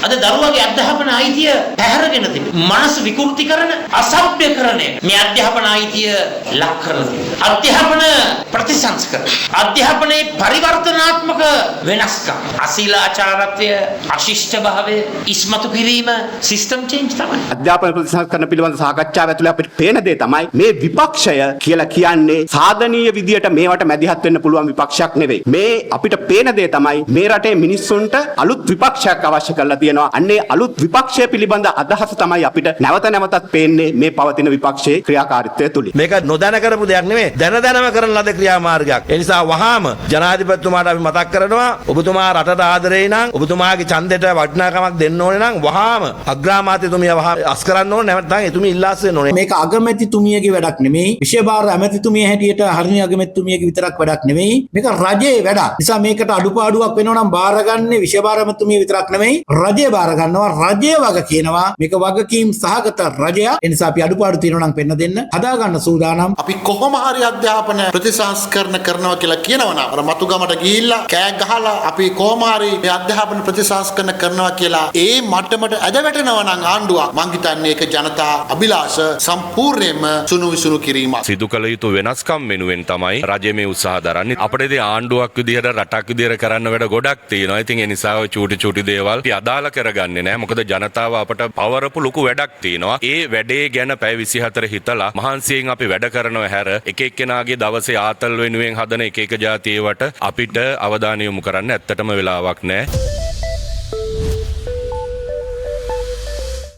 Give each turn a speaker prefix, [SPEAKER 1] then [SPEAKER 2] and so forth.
[SPEAKER 1] අද දරුවගේ අධ්‍යාපන අයිතිය පැහැරගෙන තිබෙනවා. මනස විකෘති කරන, අසභ්‍ය කරන මේ අධ්‍යාපන අයිතිය ලක් කරලා තිබෙනවා. අධ්‍යාපන ප්‍රතිසංස්කරණ, අධ්‍යාපනයේ පරිවර්තනාත්මක වෙනස්කම්, අශීලාචාරත්වය, අශිෂ්ට භාවය ඉස්මතු කිරීම සිස්ටම් චේන්ජ් තමයි.
[SPEAKER 2] අධ්‍යාපන ප්‍රතිසංස්කරණ පිළිබඳ සාකච්ඡාව ඇතුළේ අපිට පේන දේ තමයි මේ විපක්ෂය කියලා කියන්නේ සාධනීය විදියට මේවට මැදිහත් වෙන්න පුළුවන් විපක්ෂයක් නෙවෙයි. මේ අපිට පේන දේ තමයි මේ රටේ මිනිස්සුන්ට අලුත් විපක්ෂයක් අවශ්‍ය කරලා තියෙනවා. අන්නේ අලුත් විපක්ෂය පිළිබඳ අදහස තමයි අපිට නැවත නැවතත් පේන්නේ මේ පවතින විපක්ෂයේ ක්‍රියාකාරීත්වය තුලින්.
[SPEAKER 3] මේක නොදැන කරපු දෙයක් නෙමෙයි. දැනම කරන ලද ක්‍රියාමාර්ගයක්. ඒ නිසා වහාම ජනාධිපතිතුමාට අපි මතක් කරනවා ඔබතුමා රටට ආදරේ නම් ඔබතුමාගේ ඡන්දයට වටිනාකමක් දෙන්න ඕනේ නම් වහාම අග්‍රාමාත්‍යතුමිය වහා අස් කරන්න ඕනේ. නැත්නම් එතුමිය ඉල්ලාස් වෙන්න ඕනේ.
[SPEAKER 4] මේක අගමැතිතුමියගේ වැඩක් නෙමෙයි. විශේෂ ඇමතිතුමිය හැටියට හරිය අගමැතිතුමියගේ විතරක් වැඩක් නෙමෙයි. මේක රජයේ වැඩක්. නිසා මේකට අඩුපාඩුවක් වෙනවා නම් බාරගන්නේ විශේෂ ඇමතිතුමිය විතරක් නෙමෙයි. රජය බාර ගන්නවා. රජය වග කියනවා. මේක වගකීම් සහගත රජයක්. ඒ නිසා අපි අඩුපාඩු තියෙනවා නම් පෙන්න දෙන්න. හදා ගන්න සූදානම්.
[SPEAKER 5] අපි කොහොම හරි අධ්‍යාපන ප්‍රතිසංස්කරණ කරනවා කියලා කියනවනම් අර මතුගමට ගිහිල්ලා කෑ ගහලා අපි කොහොම හරි මේ අධ්‍යාපන ප්‍රතිසංස්කරණ කරනවා කියලා ඒ මට්ටමට ඇද වැටෙනවා නම් ආණ්ඩුවක් මං හිතන්නේ ඒක ජනතා අභිලාෂ සම්පූර්ණයෙන්ම සුණු විසුණු කිරීමක්.
[SPEAKER 6] සිදු කළ යුතු වෙනස්කම් වෙනුවෙන් තමයි රජය මේ උත්සාහ දරන්නේ. අපිට ආණ්ඩුවක් විදිහට රටක් විදිහට කරන්න වැඩ ගොඩක් තියෙනවා. ඉතින් ඒ නිසා ඔය චූටි දේවල් අපි අදාළ කරගන්නේ නැහැ. මොකද ජනතාව අපට පවරපු ලොකු වැඩක් තියෙනවා. ඒ වැඩේ ගැන පැය 24 හිතලා මහන්සියෙන් අපි වැඩ කරනව හැර එක එක්කෙනාගේ දවසේ ආතල් වෙනුවෙන් හදන එක එක જાතියේවට අපිට අවධානය යොමු කරන්න ඇත්තටම වෙලාවක් නැහැ.